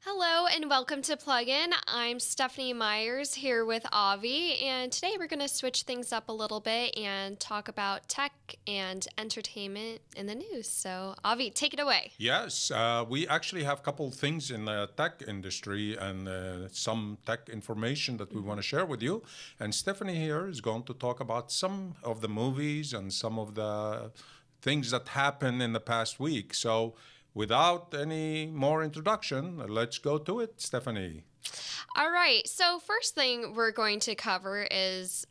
Hello and welcome to Plugin. I'm Stephanie Myers here with Avi, and today we're going to switch things up a little bit and talk about tech and entertainment in the news. So, Avi, take it away. Yes, we actually have a couple of things in the tech industry and some tech information that we want to share with you. And Stephanie here is going to talk about some of the movies and some of the things that happened in the past week. So, without any more introduction, let's go to it, Stephanie. All right, so first thing we're going to cover is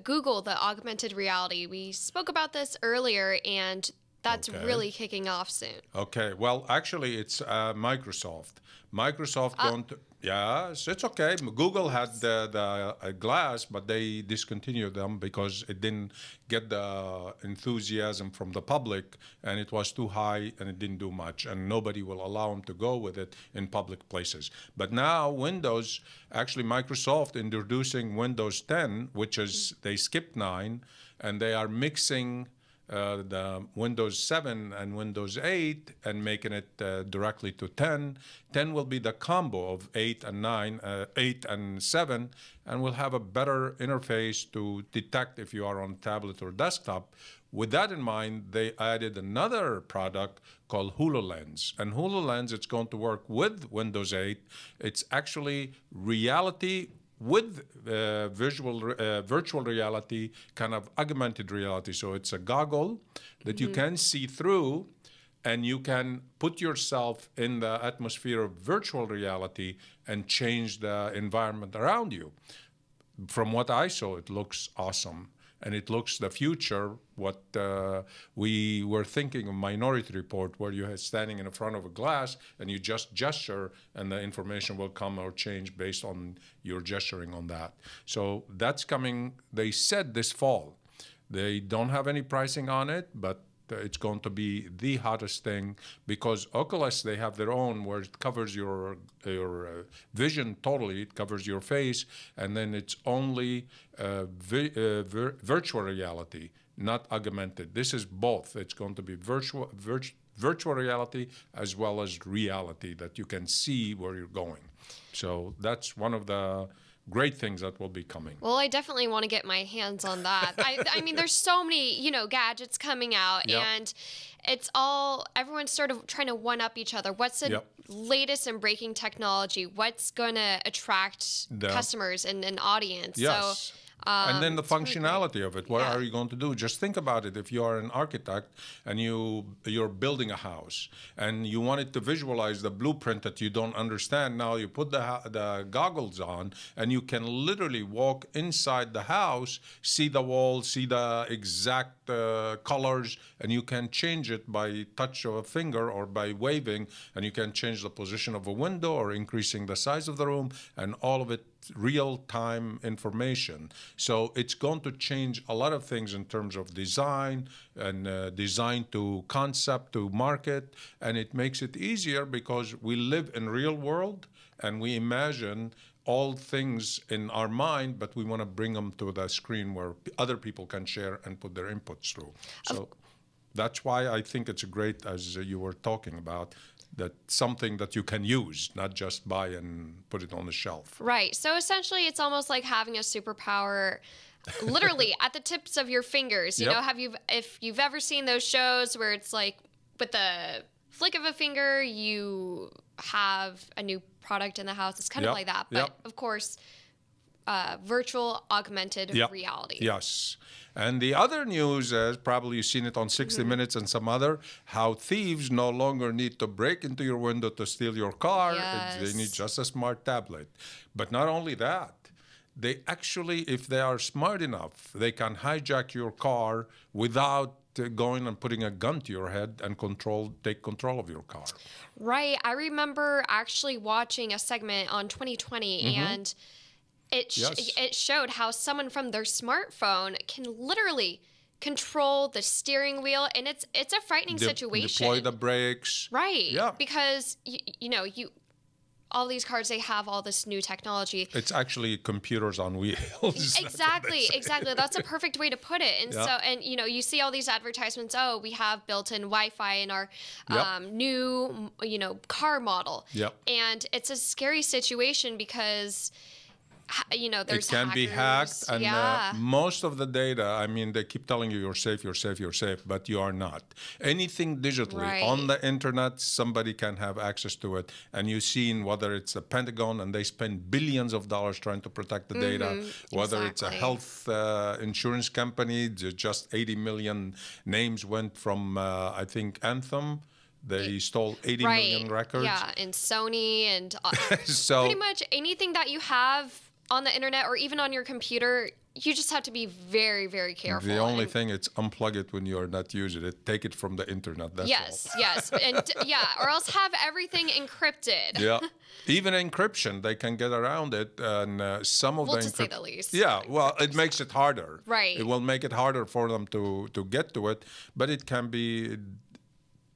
Google, the augmented reality. We spoke about this earlier, and that's really kicking off soon. Okay, well, actually, it's Microsoft. Microsoft going to... Yes, it's okay. Google had the glass, but they discontinued them because it didn't get the enthusiasm from the public, and it was too high, and it didn't do much, and nobody will allow them to go with it in public places. But now Windows, actually Microsoft introducing Windows 10, which is, they skipped 9, and they are mixing the Windows 7 and Windows 8 and making it directly to 10. 10 will be the combo of 8 and 9, 8 and 7, and will have a better interface to detect if you are on tablet or desktop. With that in mind, they added another product called HoloLens. And HoloLens, it's going to work with Windows 8. It's actually reality with virtual reality, kind of augmented reality. So it's a goggle that you can see through, and you can put yourself in the atmosphere of virtual reality and change the environment around you. From what I saw, it looks awesome. And it looks the future, what we were thinking of Minority Report, where you're standing in front of a glass and you just gesture and the information will come or change based on your gesturing on that. So that's coming, they said, this fall. They don't have any pricing on it, but it's going to be the hottest thing because Oculus, they have their own where it covers your vision totally. It covers your face, and then it's only virtual reality, not augmented. This is both. It's going to be virtual reality as well as reality that you can see where you're going. So that's one of the great things that will be coming. Well, I definitely want to get my hands on that. I mean, there's so many, gadgets coming out, and it's all, everyone's sort of trying to one-up each other. What's the latest and breaking technology? What's going to attract customers and an audience? Yes. So, and then the functionality of it. What are you going to do? Just think about it. If you are an architect and you're building a house and you wanted to visualize the blueprint that you don't understand, now you put the goggles on and you can literally walk inside the house, see the walls, see the exact colors, and you can change it by touch of a finger or by waving, and you can change the position of a window or increasing the size of the room, and all of it real-time information. So it's going to change a lot of things in terms of design and design to concept to market, and it makes it easier because we live in real world and we imagine all things in our mind, but we want to bring them to the screen where other people can share and put their inputs through. So that's why I think it's great, as you were talking about, that something that you can use, not just buy and put it on the shelf. Right. So essentially, it's almost like having a superpower literally at the tips of your fingers. You know, if you've ever seen those shows where it's like with the flick of a finger, you have a new product in the house. It's kind of like that. But of course, virtual augmented reality. Yes. And the other news is, probably you've seen it on 60 Minutes and some other, how thieves no longer need to break into your window to steal your car. They need just a smart tablet. Take not only that, they actually, if they are smart enough, they can hijack your car without going and putting a gun to your head and take control of your car. Right. I remember actually watching a segment on 2020 and it showed how someone from their smartphone can literally control the steering wheel, and it's a frightening situation. Deploy the brakes. Right. Yeah. Because you all these cars, they have all this new technology. It's actually computers on wheels. Exactly. That's a perfect way to put it. And Yeah. so, and you know, you see all these advertisements. Oh, we have built-in Wi-Fi in our new, you know, car model. Yep. And it's a scary situation because, you know, there's it can be hacked, hackers. and Yeah. most of the data, I mean, they keep telling you you're safe, but you are not. Anything digitally on the internet, somebody can have access to it. And you've seen whether it's the Pentagon, and they spend billions of dollars trying to protect the data, whether it's a health insurance company, just 80 million names went from, I think, Anthem. They stole 80 million records. Yeah, and Sony and so pretty much anything that you have on the internet or even on your computer, you just have to be very, very careful. The only thing, it's unplug it when you're not using it. Take it from the internet. That's all. Yes. And or else have everything encrypted. Yeah. Even encryption, they can get around it. And some of the to say the least. Yeah, well, it makes it harder. Right. It will make it harder for them to get to it. But it can be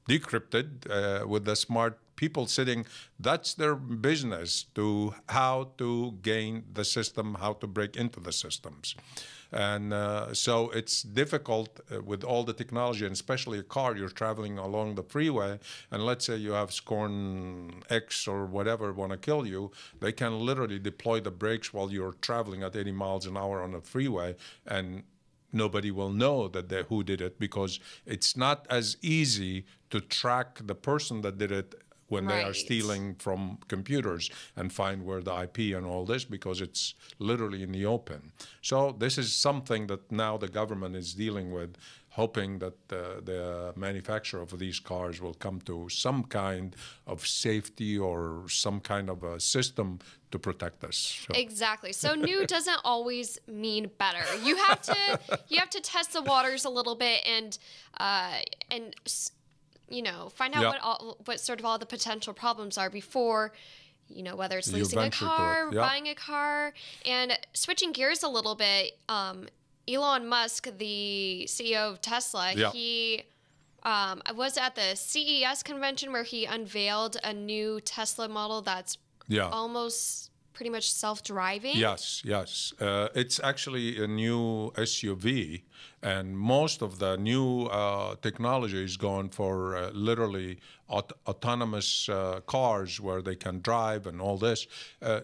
decrypted with the smart people sitting. That's their business, to how to gain the system, how to break into the systems. And so it's difficult with all the technology, and especially a car. You're traveling along the freeway, and let's say you have Scorn X or whatever want to kill you. They can literally deploy the brakes while you're traveling at 80 miles an hour on the freeway, and nobody will know that who did it, because it's not as easy to track the person that did it when they are stealing from computers and find where the IP and all this, because it's literally in the open. So this is something that now the government is dealing with, hoping that the manufacturer of these cars will come to some kind of safety or some kind of a system to protect us. So. Exactly. So new doesn't always mean better. You have to test the waters a little bit and you know, find out what sort of all the potential problems are before, you know, whether it's leasing a car, buying a car. And switching gears a little bit, Elon Musk, the CEO of Tesla, he was at the CES convention where he unveiled a new Tesla model that's almost pretty much self-driving. Yes. It's actually a new SUV, and most of the new technology is going for literally autonomous cars where they can drive and all this.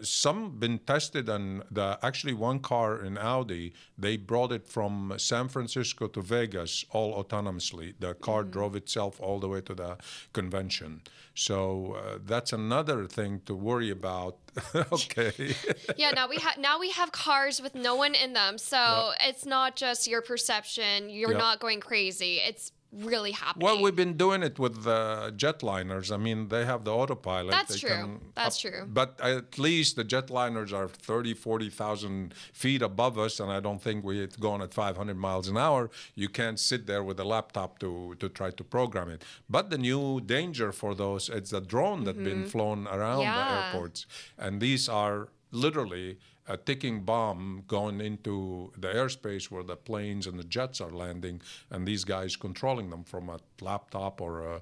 Some been tested, and actually one car in Audi, they brought it from San Francisco to Vegas all autonomously. The car drove itself all the way to the convention. So that's another thing to worry about. Okay. Yeah, now we have cars with no one in them, so it's not just your perception. You're not going crazy. It's really happening. Well, we've been doing it with jetliners. I mean, they have the autopilot. That's true. That's true. But at least the jetliners are 30, 40,000 feet above us, and I don't think we're going at 500 miles an hour. You can't sit there with a laptop to try to program it. But the new danger for those, it's a drone that's been flown around the airports. And these are literally a ticking bomb going into the airspace where the planes and the jets are landing, and these guys controlling them from a laptop or a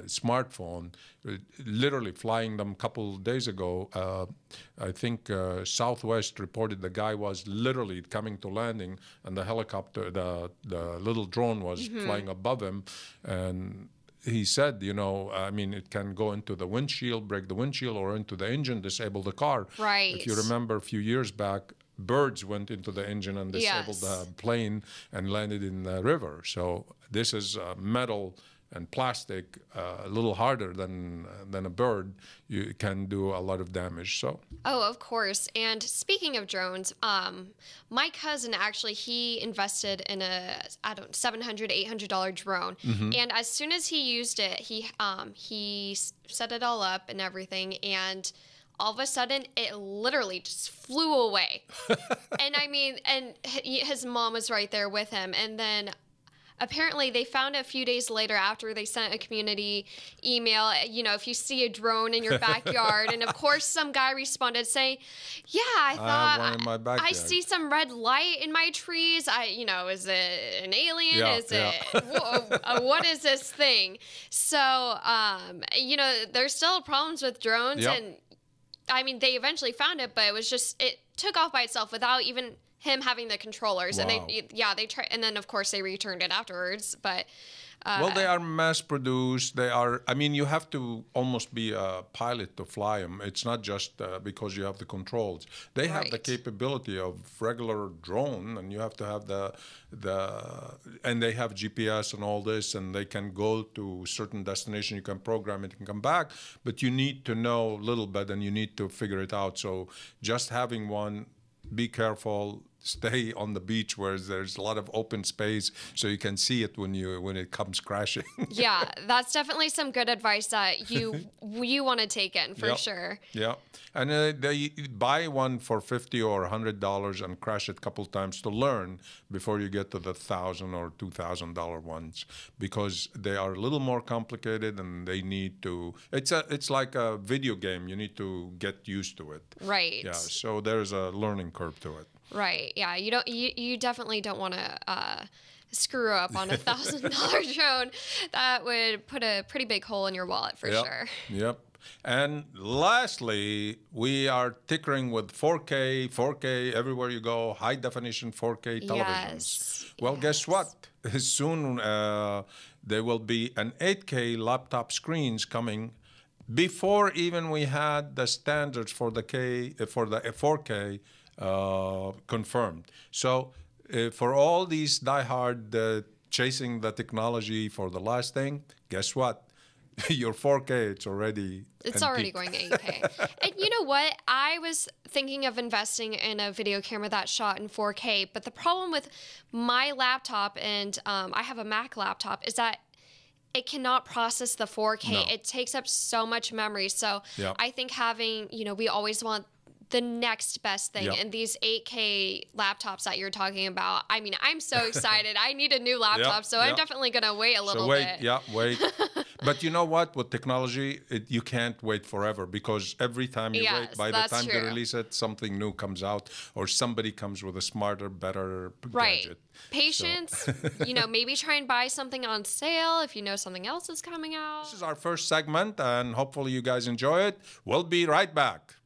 smartphone, literally flying them. A couple of days ago, I think Southwest reported the guy was literally coming to landing, and the helicopter, the little drone was flying above him, and he said, you know, I mean, it can go into the windshield, break the windshield, or into the engine, disable the car. Right. If you remember a few years back, birds went into the engine and disabled the plane and landed in the river. So this is metal and plastic, a little harder than a bird. You can do a lot of damage. So. Oh, of course. And speaking of drones, my cousin actually, he invested in a $700, $800 drone, and as soon as he used it, he set it all up and everything, and all of a sudden, it literally just flew away. And I mean, and his mom was right there with him, and then apparently they found a few days later after they sent a community email, if you see a drone in your backyard. And of course, some guy responded saying, yeah, I thought I see some red light in my trees. Is it an alien? What is this thing? So, there's still problems with drones. Yep. And I mean, they eventually found it, but it took off by itself without even him having the controllers. Wow. And they tried, and then of course they returned it afterwards. But well, they are mass produced. You have to almost be a pilot to fly them. It's not just because you have the controls. They have the capability of regular drone, and you have to have and they have GPS and all this, and they can go to certain destination. You can program it and come back, but you need to know a little bit, and you need to figure it out. So just having one, be careful. Stay on the beach where there's a lot of open space so you can see it when it comes crashing. Yeah, that's definitely some good advice that you want to take in for sure. Yeah, and they buy one for $50 or $100 and crash it a couple times to learn before you get to the $1,000 or $2,000 ones, because they are a little more complicated and they need to. It's like a video game. You need to get used to it. Right. Yeah. So there's a learning curve to it. Right. Yeah. You definitely don't want to screw up on $1,000 drone. That would put a pretty big hole in your wallet for sure. Yep. And lastly, we are tinkering with 4K everywhere you go, high definition 4K televisions. Yes. Well, guess what? Soon there will be an 8K laptop screens coming. Before even we had the standards for the 4K confirmed. So for all these diehard chasing the technology for the last thing, guess what? Your 4K, it's already going to 8K. And you know what? I was thinking of investing in a video camera that shot in 4K, but the problem with my laptop, and I have a Mac laptop, is that it cannot process the 4K. No. It takes up so much memory. So I think having, we always want the next best thing. And these 8K laptops that you're talking about, I mean, I'm so excited. I need a new laptop, so I'm definitely going to wait a little bit. Wait. But you know what? With technology, you can't wait forever, because every time you wait, by the time they release it, something new comes out, or somebody comes with a smarter, better gadget. Patience, so. Maybe try and buy something on sale if you know something else is coming out. This is our first segment, and hopefully you guys enjoy it. We'll be right back.